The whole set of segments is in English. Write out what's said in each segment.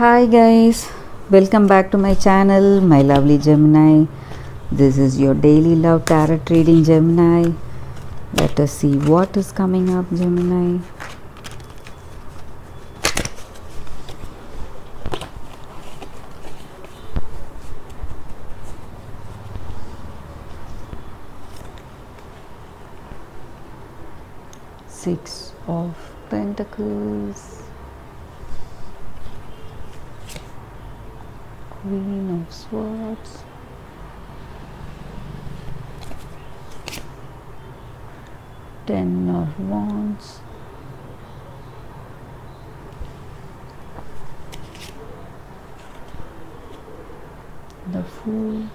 Hi guys, welcome back to my channel, my lovely Gemini. This is your daily love tarot reading, Gemini. Let us see what is coming up, Gemini. Six of Pentacles, Queen of Swords, Ten of Wands, the Fool,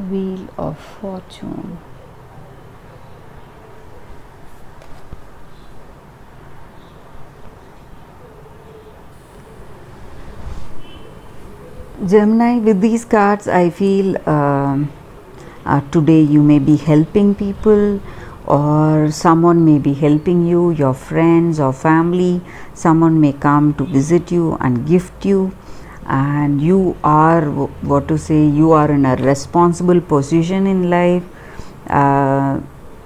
Wheel of Fortune. Gemini, with these cards, I feel today you may be helping people, or someone may be helping you, your friends or family. Someone may come to visit you and gift you, and you are you are in a responsible position in life.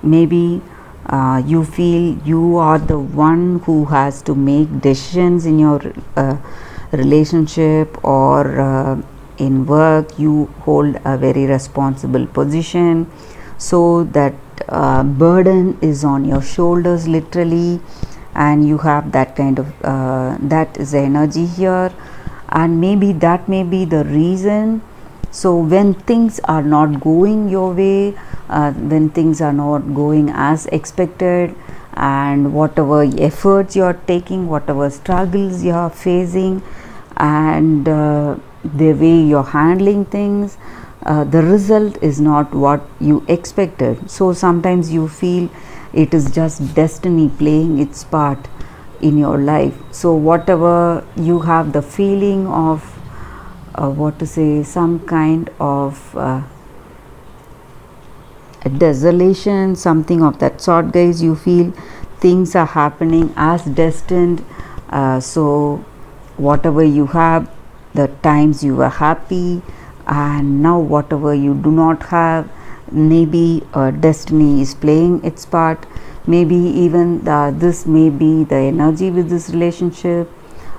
Maybe you feel you are the one who has to make decisions in your relationship or in work. You hold a very responsible position, so that burden is on your shoulders literally, and you have that kind of that is the energy here, and maybe that may be the reason. So when things are not going your way, when things are not going as expected, and whatever efforts you are taking, whatever struggles you are facing, and the way you're handling things, the result is not what you expected. So sometimes you feel it is just destiny playing its part in your life. So whatever you have the feeling of some kind of desolation, something of that sort, guys. You feel things are happening as destined. So whatever you have, the times you were happy, and now whatever you do not have, maybe destiny is playing its part. Maybe even this may be the energy with this relationship,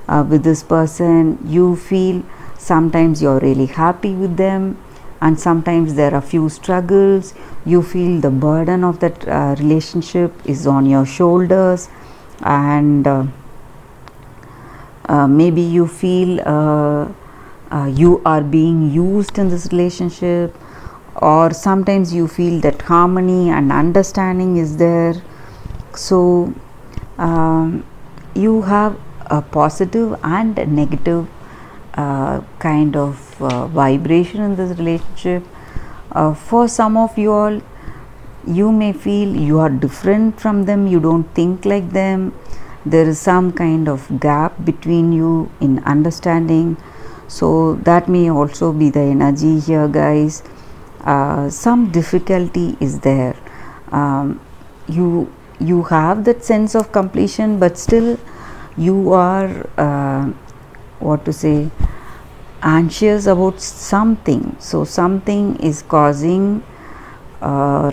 with this person. You feel sometimes you're really happy with them, and sometimes there are few struggles. You feel the burden of that relationship is on your shoulders, and maybe you feel you are being used in this relationship, or sometimes you feel that harmony and understanding is there. So you have a positive and a negative kind of vibration in this relationship. For some of you all, you may feel you are different from them, you don't think like them. There is some kind of gap between you in understanding. So that may also be the energy here, guys. Some difficulty is there. You have that sense of completion, but still you are anxious about something. So something is causing, or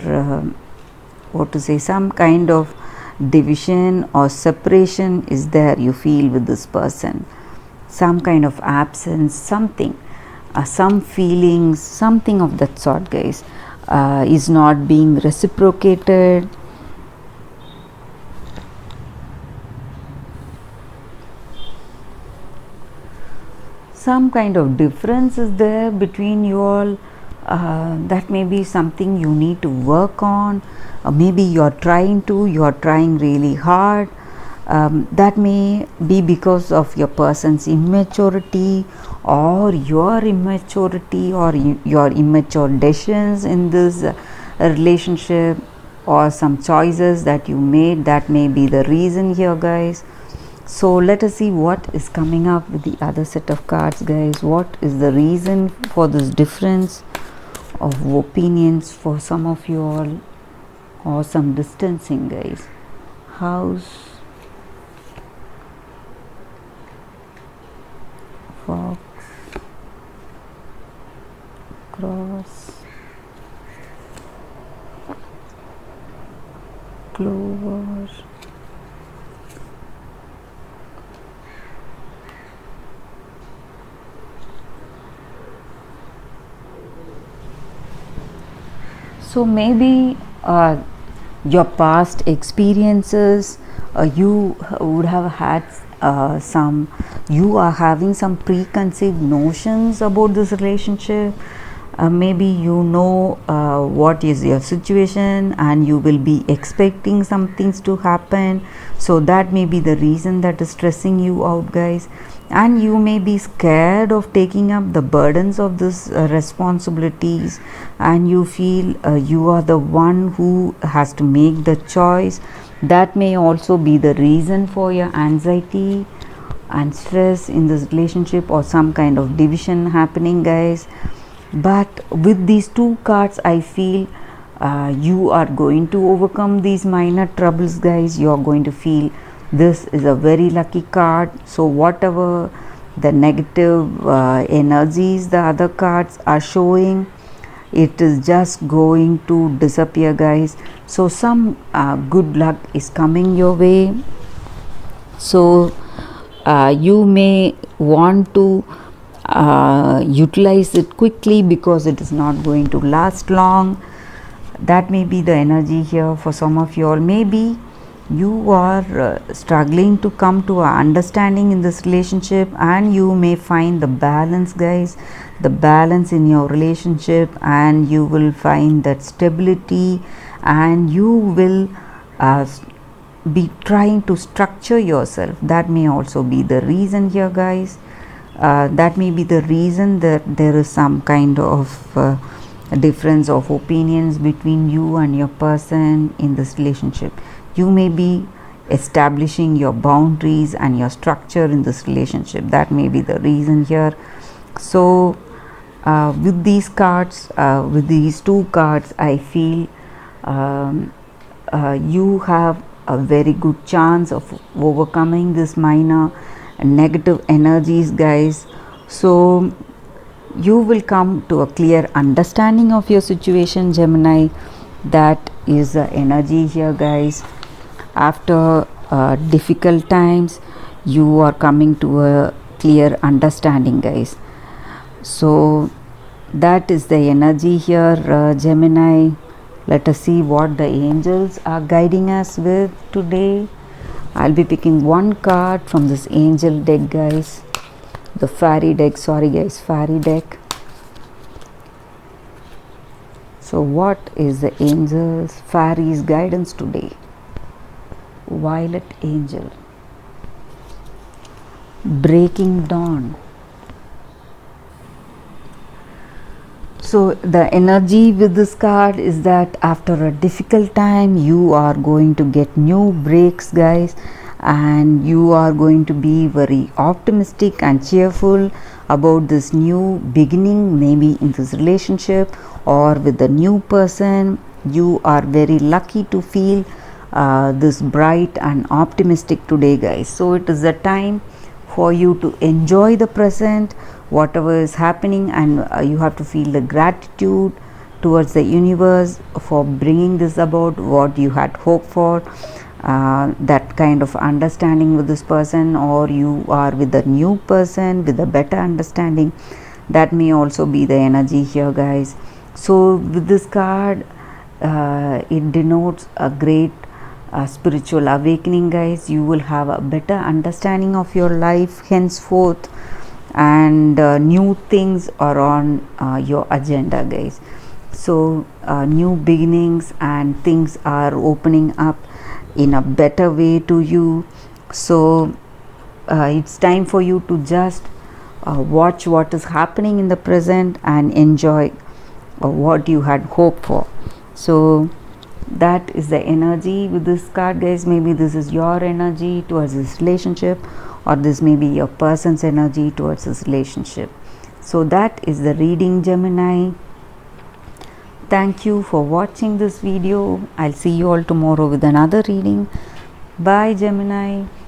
some kind of division or separation is there, you feel, with this person. Some kind of absence, something, some feelings, something of that sort, guys, is not being reciprocated. Some kind of difference is there between you all. That may be something you need to work on. Maybe you're trying really hard. That may be because of your person's immaturity, or your immaturity, or your immature decisions in this relationship, or some choices that you made. That may be the reason here, guys. So let us see what is coming up with the other set of cards, guys. What is the reason for this difference of opinions for some of you all, or some distancing, guys? House, fox, cross, clover, so maybe your past experiences, you would have had you are having some preconceived notions about this relationship. Maybe you know what is your situation and you will be expecting some things to happen, so that may be the reason that is stressing you out, guys. And you may be scared of taking up the burdens of this responsibilities, and you feel you are the one who has to make the choice. That may also be the reason for your anxiety and stress in this relationship, or some kind of division happening, guys. But with these two cards, I feel you are going to overcome these minor troubles, guys. You are going to feel this is a very lucky card. So whatever the negative energies the other cards are showing, it is just going to disappear, guys. So some good luck is coming your way. So you may want to utilize it quickly, because it is not going to last long. That may be the energy here for some of you all. Maybe you are struggling to come to an understanding in this relationship, and you may find the balance, guys, the balance in your relationship, and you will find that stability, and you will be trying to structure yourself. That may also be the reason here, guys. That may be the reason that there is some kind of difference of opinions between you and your person in this relationship. You may be establishing your boundaries and your structure in this relationship. That may be the reason here. So with these cards, with these two cards, I feel you have a very good chance of overcoming this minor negative energies, guys. So you will come to a clear understanding of your situation, Gemini. That is the energy here, guys. After difficult times, you are coming to a clear understanding, guys. So that is the energy here, Gemini. Let us see what the angels are guiding us with today. I'll be picking one card from this angel deck, guys. The fairy deck, sorry guys, fairy deck. So what is the angels, fairies guidance today? Violet angel. Breaking dawn. So the energy with this card is that after a difficult time, you are going to get new breaks, guys, and you are going to be very optimistic and cheerful about this new beginning, maybe in this relationship or with the new person. You are very lucky to feel this bright and optimistic today, guys. So it is a time for you to enjoy the present, whatever is happening, and you have to feel the gratitude towards the universe for bringing this about, what you had hoped for. That kind of understanding with this person, or you are with a new person with a better understanding. That may also be the energy here, guys. So with this card, it denotes a great spiritual awakening, guys. You will have a better understanding of your life henceforth, and new things are on your agenda, guys. So new beginnings and things are opening up in a better way to you. So it's time for you to just watch what is happening in the present and enjoy what you had hoped for. So that is the energy with this card, guys. Maybe this is your energy towards this relationship, or this may be your person's energy towards this relationship. So that is the reading, Gemini. Thank you for watching this video. I'll see you all tomorrow with another reading. Bye, Gemini.